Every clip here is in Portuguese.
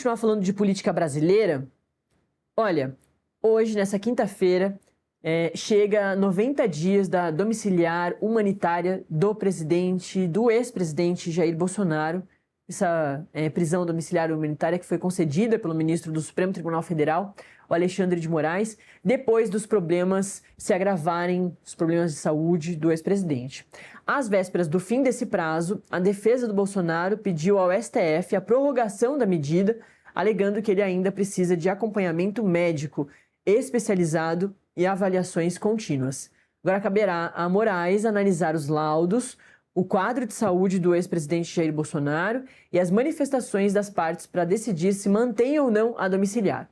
Continuar falando de política brasileira, olha, hoje, nessa quinta-feira, chega 90 dias da domiciliar humanitária do ex-presidente Jair Bolsonaro, essa prisão domiciliar humanitária que foi concedida pelo ministro do Supremo Tribunal Federal, o Alexandre de Moraes, depois dos problemas se agravarem, os problemas de saúde do ex-presidente. Às vésperas do fim desse prazo, a defesa do Bolsonaro pediu ao STF a prorrogação da medida, alegando que ele ainda precisa de acompanhamento médico especializado e avaliações contínuas. Agora caberá a Moraes analisar os laudos, o quadro de saúde do ex-presidente Jair Bolsonaro e as manifestações das partes para decidir se mantém ou não a domiciliar.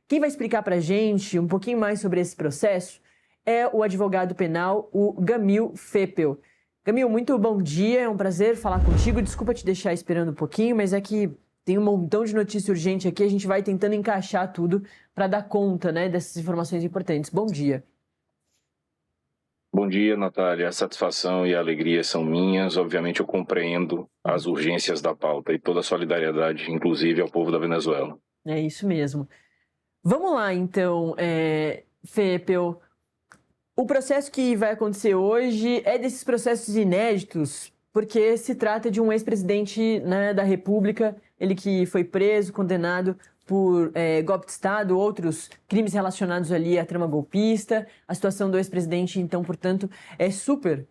Quem vai explicar para a gente um pouquinho mais sobre esse processo é o advogado penal, o Gamil Fepel. Gamil, muito bom dia, é um prazer falar contigo. Desculpa te deixar esperando um pouquinho, mas é que tem um montão de notícia urgente aqui, a gente vai tentando encaixar tudo para dar conta, né, dessas informações importantes. Bom dia. Bom dia, Natália. A satisfação e a alegria são minhas. Obviamente, eu compreendo as urgências da pauta e toda a solidariedade, inclusive, ao povo da Venezuela. É isso mesmo. Vamos lá, então, Fepel. O processo que vai acontecer hoje é desses processos inéditos, porque se trata de um ex-presidente, né, da República, ele que foi preso, condenado por golpe de Estado, outros crimes relacionados ali à trama golpista. A situação do ex-presidente, então, portanto, é super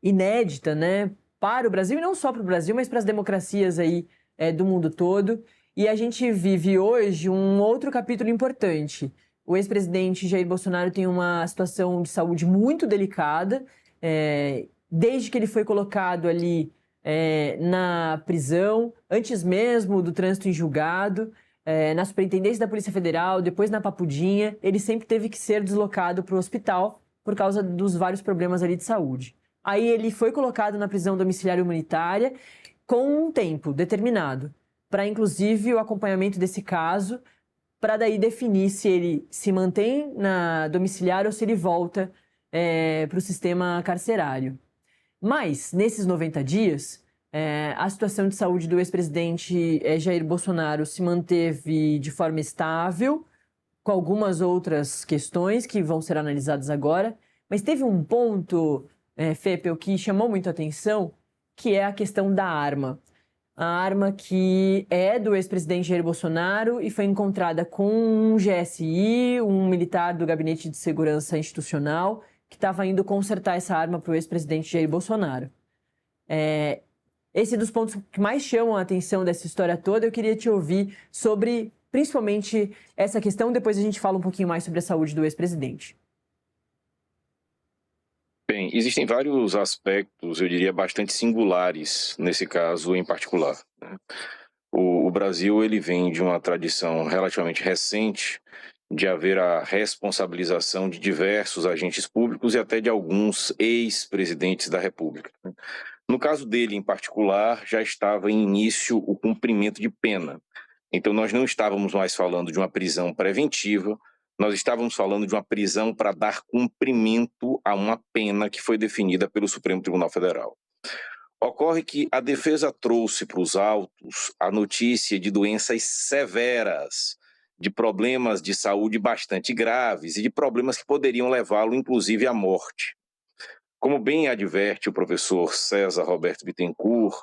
inédita, né, para o Brasil, e não só para o Brasil, mas para as democracias aí do mundo todo. E a gente vive hoje um outro capítulo importante. O ex-presidente Jair Bolsonaro tem uma situação de saúde muito delicada, desde que ele foi colocado ali na prisão, antes mesmo do trânsito em julgado, na Superintendência da Polícia Federal, depois na Papudinha, ele sempre teve que ser deslocado para o hospital por causa dos vários problemas ali de saúde. Aí ele foi colocado na prisão domiciliar humanitária com um tempo determinado, para inclusive o acompanhamento desse caso, para daí definir se ele se mantém na domiciliar ou se ele volta para o sistema carcerário. Mas, nesses 90 dias, a situação de saúde do ex-presidente Jair Bolsonaro se manteve de forma estável, com algumas outras questões que vão ser analisadas agora, mas teve um ponto, Fepel, que chamou muito a atenção, que é a questão da arma. A arma que é do ex-presidente Jair Bolsonaro e foi encontrada com um GSI, um militar do Gabinete de Segurança Institucional, que estava indo consertar essa arma para o ex-presidente Jair Bolsonaro. Esse é dos pontos que mais chamam a atenção dessa história toda. Eu queria te ouvir sobre, principalmente, essa questão. Depois a gente fala um pouquinho mais sobre a saúde do ex-presidente. Bem, existem vários aspectos, eu diria, bastante singulares nesse caso em particular, né? O Brasil ele vem de uma tradição relativamente recente de haver a responsabilização de diversos agentes públicos e até de alguns ex-presidentes da República. No caso dele, em particular, já estava em início o cumprimento de pena. Então, nós não estávamos mais falando de uma prisão preventiva, nós estávamos falando de uma prisão para dar cumprimento a uma pena que foi definida pelo Supremo Tribunal Federal. Ocorre que a defesa trouxe para os autos a notícia de doenças severas, de problemas de saúde bastante graves e de problemas que poderiam levá-lo, inclusive, à morte. Como bem adverte o professor César Roberto Bittencourt,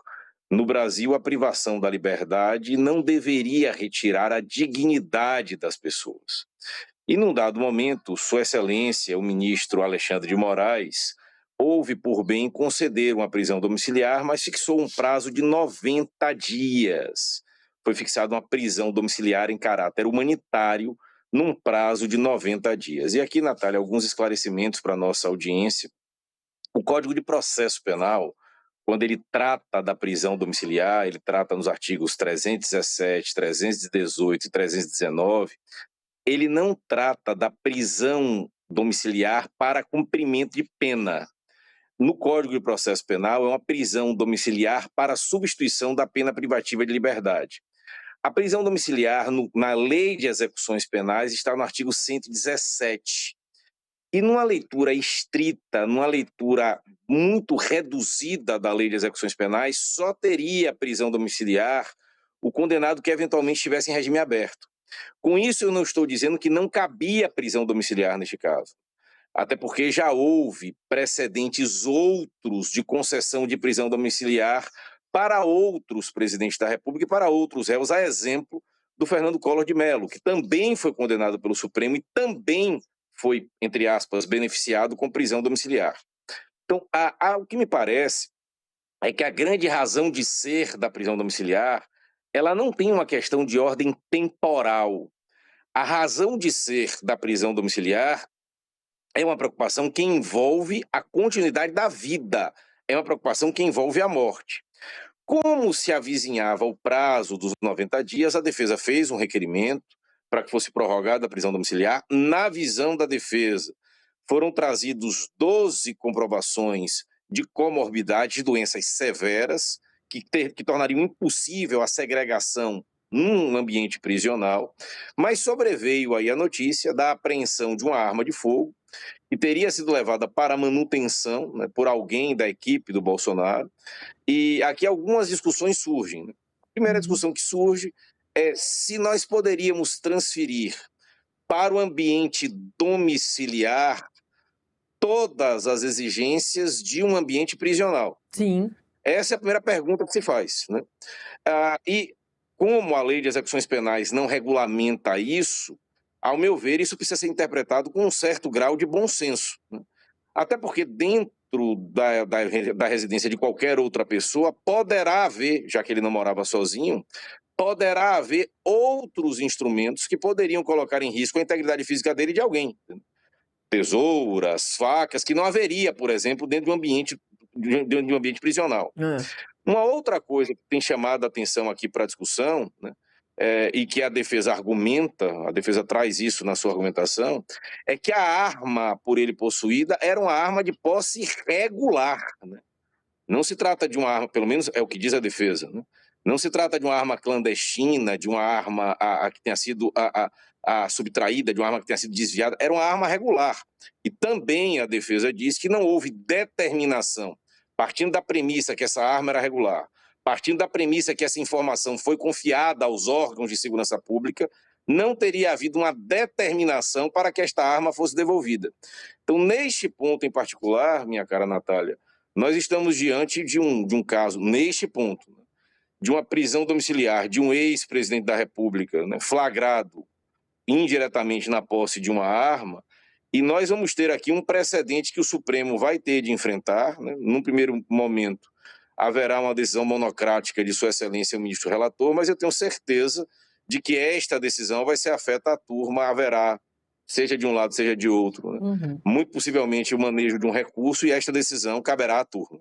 no Brasil a privação da liberdade não deveria retirar a dignidade das pessoas. E num dado momento, Sua Excelência, o ministro Alexandre de Moraes, houve por bem conceder uma prisão domiciliar, mas fixou um prazo de 90 dias. Foi fixada uma prisão domiciliar em caráter humanitário num prazo de 90 dias. E aqui, Natália, alguns esclarecimentos para a nossa audiência. O Código de Processo Penal, quando ele trata da prisão domiciliar, ele trata nos artigos 317, 318 e 319, ele não trata da prisão domiciliar para cumprimento de pena. No Código de Processo Penal, é uma prisão domiciliar para substituição da pena privativa de liberdade. A prisão domiciliar na Lei de Execuções Penais está no artigo 117. E numa leitura estrita, numa leitura muito reduzida da Lei de Execuções Penais, só teria prisão domiciliar o condenado que eventualmente estivesse em regime aberto. Com isso, eu não estou dizendo que não cabia prisão domiciliar neste caso. Até porque já houve precedentes outros de concessão de prisão domiciliar para outros presidentes da República e para outros réus, a exemplo do Fernando Collor de Mello, que também foi condenado pelo Supremo e também foi, entre aspas, beneficiado com prisão domiciliar. Então, o que me parece é que a grande razão de ser da prisão domiciliar, ela não tem uma questão de ordem temporal. A razão de ser da prisão domiciliar é uma preocupação que envolve a continuidade da vida, é uma preocupação que envolve a morte. Como se avizinhava o prazo dos 90 dias, a defesa fez um requerimento para que fosse prorrogada a prisão domiciliar. Na visão da defesa, foram trazidos 12 comprovações de comorbidade de doenças severas que tornariam impossível a segregação num ambiente prisional, mas sobreveio aí a notícia da apreensão de uma arma de fogo que teria sido levada para manutenção, né, por alguém da equipe do Bolsonaro, e aqui algumas discussões surgem. Né? A primeira discussão que surge é se nós poderíamos transferir para o ambiente domiciliar todas as exigências de um ambiente prisional. Sim. Essa é a primeira pergunta que se faz. Né? E como a lei de execuções penais não regulamenta isso, ao meu ver, isso precisa ser interpretado com um certo grau de bom senso. Né? Até porque dentro da residência de qualquer outra pessoa poderá haver, já que ele não morava sozinho, poderá haver outros instrumentos que poderiam colocar em risco a integridade física dele e de alguém. Tesouras, facas, que não haveria, por exemplo, dentro de um ambiente prisional. Uma outra coisa que tem chamado a atenção aqui para a discussão, né, e que a defesa argumenta, a defesa traz isso na sua argumentação, é que a arma por ele possuída era uma arma de posse regular. Né? Não se trata de uma arma, pelo menos é o que diz a defesa, né? Não se trata de uma arma clandestina, de uma arma que tenha sido subtraída, de uma arma que tenha sido desviada, era uma arma regular. E também a defesa diz que não houve determinação, partindo da premissa que essa arma era regular, partindo da premissa que essa informação foi confiada aos órgãos de segurança pública, não teria havido uma determinação para que esta arma fosse devolvida. Então, neste ponto em particular, minha cara Natália, nós estamos diante de um caso, neste ponto, de uma prisão domiciliar de um ex-presidente da República, né, flagrado indiretamente na posse de uma arma, e nós vamos ter aqui um precedente que o Supremo vai ter de enfrentar. Né? Num primeiro momento, haverá uma decisão monocrática de Sua Excelência o ministro relator, mas eu tenho certeza de que esta decisão vai ser afeta à turma, haverá, seja de um lado, seja de outro, né? Muito possivelmente o manejo de um recurso, e esta decisão caberá à turma.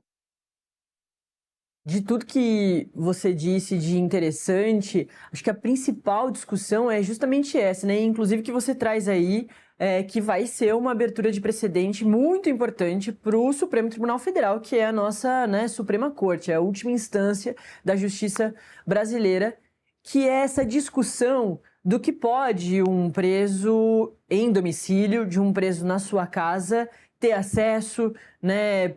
De tudo que você disse de interessante, acho que a principal discussão é justamente essa, né? Inclusive que você traz aí, que vai ser uma abertura de precedente muito importante para o Supremo Tribunal Federal, que é a nossa, né, Suprema Corte, é a última instância da justiça brasileira, que é essa discussão do que pode um preso em domicílio, de um preso na sua casa, ter acesso, né,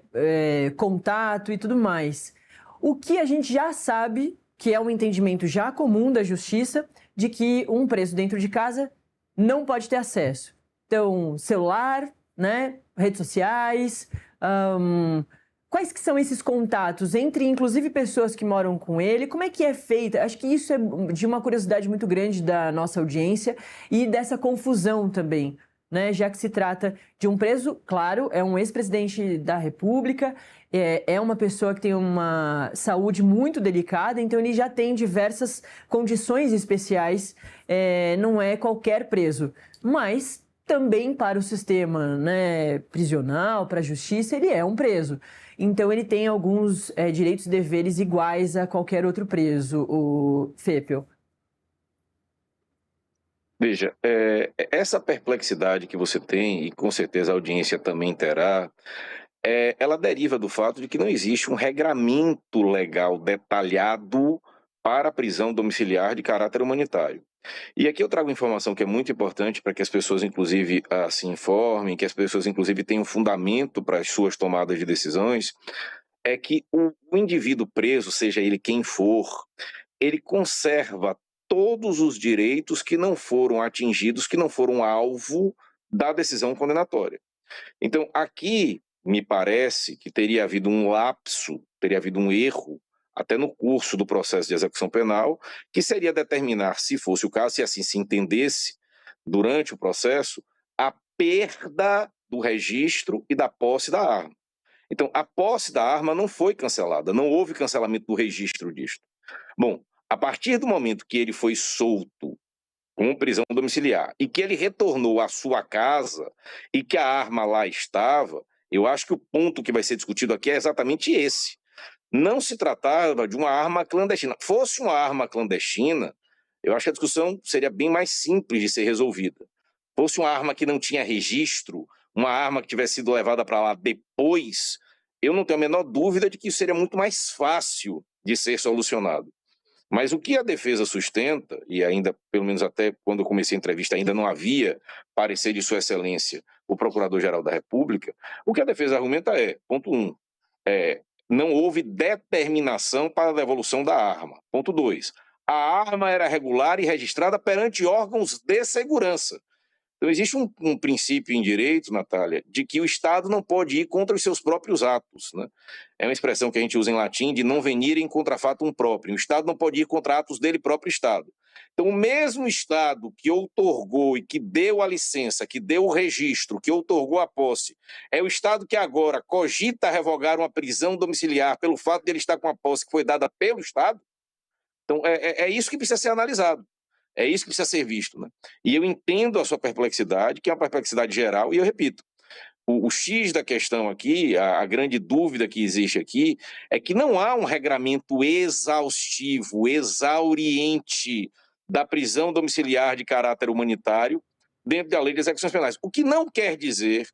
contato e tudo mais. O que a gente já sabe, que é um entendimento já comum da justiça, de que um preso dentro de casa não pode ter acesso. Então, celular, né, redes sociais, quais que são esses contatos entre, inclusive, pessoas que moram com ele? Como é que é feita? Acho que isso é de uma curiosidade muito grande da nossa audiência e dessa confusão também, né? Já que se trata de um preso, claro, é um ex-presidente da República, é uma pessoa que tem uma saúde muito delicada, então ele já tem diversas condições especiais, não é qualquer preso. Mas também para o sistema, né, prisional, para a justiça, ele é um preso. Então ele tem alguns direitos e deveres iguais a qualquer outro preso, o Fepel. Veja, essa perplexidade que você tem, e com certeza a audiência também terá, ela deriva do fato de que não existe um regramento legal detalhado para a prisão domiciliar de caráter humanitário. E aqui eu trago informação que é muito importante para que as pessoas, inclusive, se informem, que as pessoas, inclusive, tenham fundamento para as suas tomadas de decisões, é que o indivíduo preso, seja ele quem for, ele conserva todos os direitos que não foram atingidos, que não foram alvo da decisão condenatória. Então, aqui, me parece que teria havido um lapso, teria havido um erro, até no curso do processo de execução penal, que seria determinar, se fosse o caso, se assim se entendesse, durante o processo, a perda do registro e da posse da arma. Então, a posse da arma não foi cancelada, não houve cancelamento do registro disto. Bom, a partir do momento que ele foi solto com prisão domiciliar e que ele retornou à sua casa e que a arma lá estava, eu acho que o ponto que vai ser discutido aqui é exatamente esse. Não se tratava de uma arma clandestina. Fosse uma arma clandestina, eu acho que a discussão seria bem mais simples de ser resolvida. Fosse uma arma que não tinha registro, uma arma que tivesse sido levada para lá depois, eu não tenho a menor dúvida de que isso seria muito mais fácil de ser solucionado. Mas o que a defesa sustenta, e ainda, pelo menos até quando eu comecei a entrevista, ainda não havia parecer de Sua Excelência, o Procurador-Geral da República, o que a defesa argumenta é, ponto 1, não houve determinação para a devolução da arma. Ponto 2, a arma era regular e registrada perante órgãos de segurança. Então, existe um princípio em direito, Natália, de que o Estado não pode ir contra os seus próprios atos, né? É uma expressão que a gente usa em latim de não venire in contra fatum próprio. O Estado não pode ir contra atos dele próprio Estado. Então, o mesmo Estado que outorgou e que deu a licença, que deu o registro, que outorgou a posse, é o Estado que agora cogita revogar uma prisão domiciliar pelo fato de ele estar com a posse que foi dada pelo Estado. Então, é isso que precisa ser analisado. É isso que precisa ser visto, né? E eu entendo a sua perplexidade, que é uma perplexidade geral, e eu repito, o X da questão aqui, a grande dúvida que existe aqui, é que não há um regramento exaustivo, exauriente da prisão domiciliar de caráter humanitário dentro da lei de execuções penais. O que não quer dizer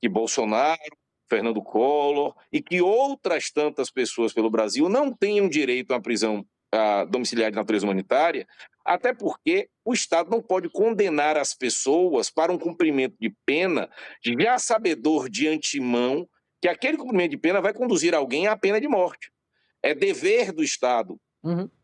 que Bolsonaro, Fernando Collor e que outras tantas pessoas pelo Brasil não tenham direito à prisão domiciliar de natureza humanitária, até porque o Estado não pode condenar as pessoas para um cumprimento de pena já sabedor de antemão que aquele cumprimento de pena vai conduzir alguém à pena de morte. É dever do Estado.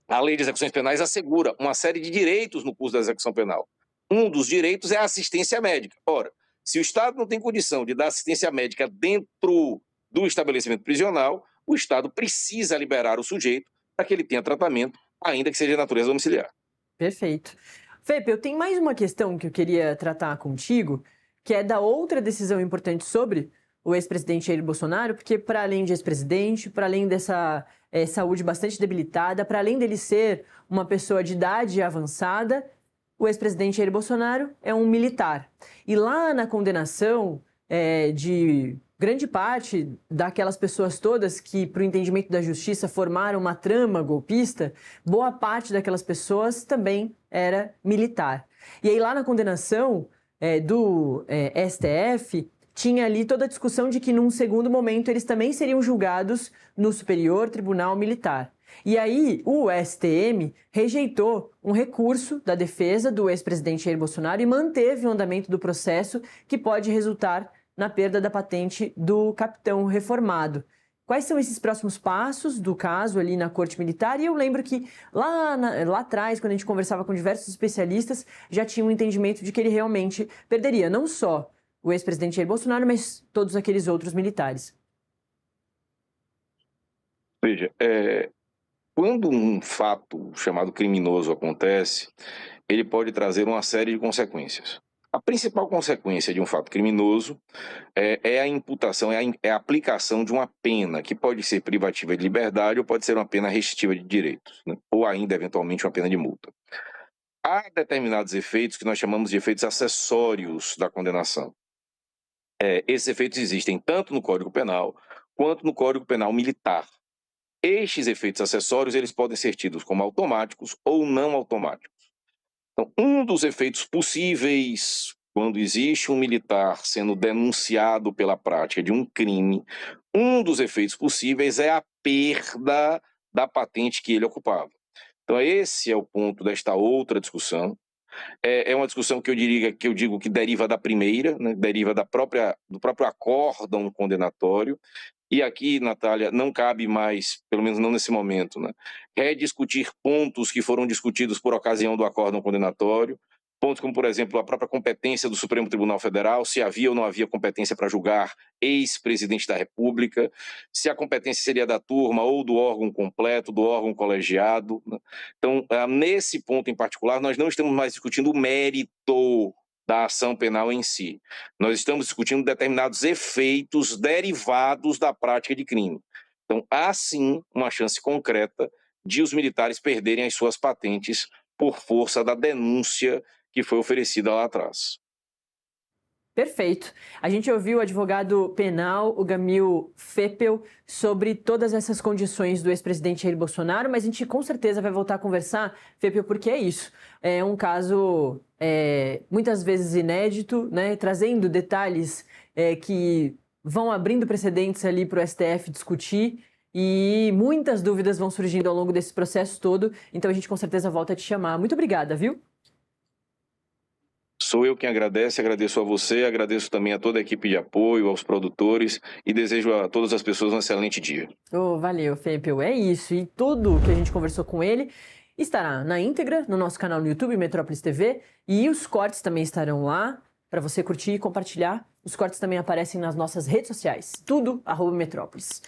A lei de execuções penais assegura uma série de direitos no curso da execução penal. Um dos direitos é a assistência médica. Ora, se o Estado não tem condição de dar assistência médica dentro do estabelecimento prisional, o Estado precisa liberar o sujeito para que ele tenha tratamento, ainda que seja de natureza domiciliar. Perfeito. Fepe, eu tenho mais uma questão que eu queria tratar contigo, que é da outra decisão importante sobre o ex-presidente Jair Bolsonaro, porque para além de ex-presidente, para além dessa saúde bastante debilitada, para além dele ser uma pessoa de idade avançada, o ex-presidente Jair Bolsonaro é um militar. E lá na condenação de grande parte daquelas pessoas todas que, para o entendimento da justiça, formaram uma trama golpista, boa parte daquelas pessoas também era militar. E aí lá na condenação do STF, tinha ali toda a discussão de que num segundo momento eles também seriam julgados no Superior Tribunal Militar. E aí o STM rejeitou um recurso da defesa do ex-presidente Jair Bolsonaro e manteve o andamento do processo que pode resultar na perda da patente do capitão reformado. Quais são esses próximos passos do caso ali na Corte Militar? E eu lembro que lá atrás, quando a gente conversava com diversos especialistas, já tinha um entendimento de que ele realmente perderia não só o ex-presidente Jair Bolsonaro, mas todos aqueles outros militares. Veja, quando um fato chamado criminoso acontece, ele pode trazer uma série de consequências. A principal consequência de um fato criminoso é a imputação, é a aplicação de uma pena, que pode ser privativa de liberdade ou pode ser uma pena restritiva de direitos, né? Ou ainda, eventualmente, uma pena de multa. Há determinados efeitos que nós chamamos de efeitos acessórios da condenação. Esses efeitos existem tanto no Código Penal quanto no Código Penal Militar. Estes efeitos acessórios eles podem ser tidos como automáticos ou não automáticos. Então, um dos efeitos possíveis quando existe um militar sendo denunciado pela prática de um crime, um dos efeitos possíveis é a perda da patente que ele ocupava. Então, esse é o ponto desta outra discussão. É uma discussão que eu digo que deriva da primeira, né, deriva do próprio acórdão condenatório. E aqui, Natália, não cabe mais, pelo menos não nesse momento, né, rediscutir pontos que foram discutidos por ocasião do acórdão condenatório, pontos como, por exemplo, a própria competência do Supremo Tribunal Federal, se havia ou não havia competência para julgar ex-presidente da República, se a competência seria da turma ou do órgão completo, do órgão colegiado, né? Então, nesse ponto em particular, nós não estamos mais discutindo o mérito da ação penal em si. Nós estamos discutindo determinados efeitos derivados da prática de crime. Então, há sim uma chance concreta de os militares perderem as suas patentes por força da denúncia que foi oferecida lá atrás. Perfeito. A gente ouviu o advogado penal, o Gamil Fepel, sobre todas essas condições do ex-presidente Jair Bolsonaro, mas a gente com certeza vai voltar a conversar, Fepel, porque é isso. É um caso muitas vezes inédito, né, trazendo detalhes que vão abrindo precedentes ali para o STF discutir, e muitas dúvidas vão surgindo ao longo desse processo todo, então a gente com certeza volta a te chamar. Muito obrigada, viu? Sou eu quem agradece, agradeço a você, agradeço também a toda a equipe de apoio, aos produtores e desejo a todas as pessoas um excelente dia. Oh, valeu, Fepel. É isso. E tudo que a gente conversou com ele estará na íntegra no nosso canal no YouTube, Metrópolis TV, e os cortes também estarão lá para você curtir e compartilhar. Os cortes também aparecem nas nossas redes sociais. Tudo @Metrópolis.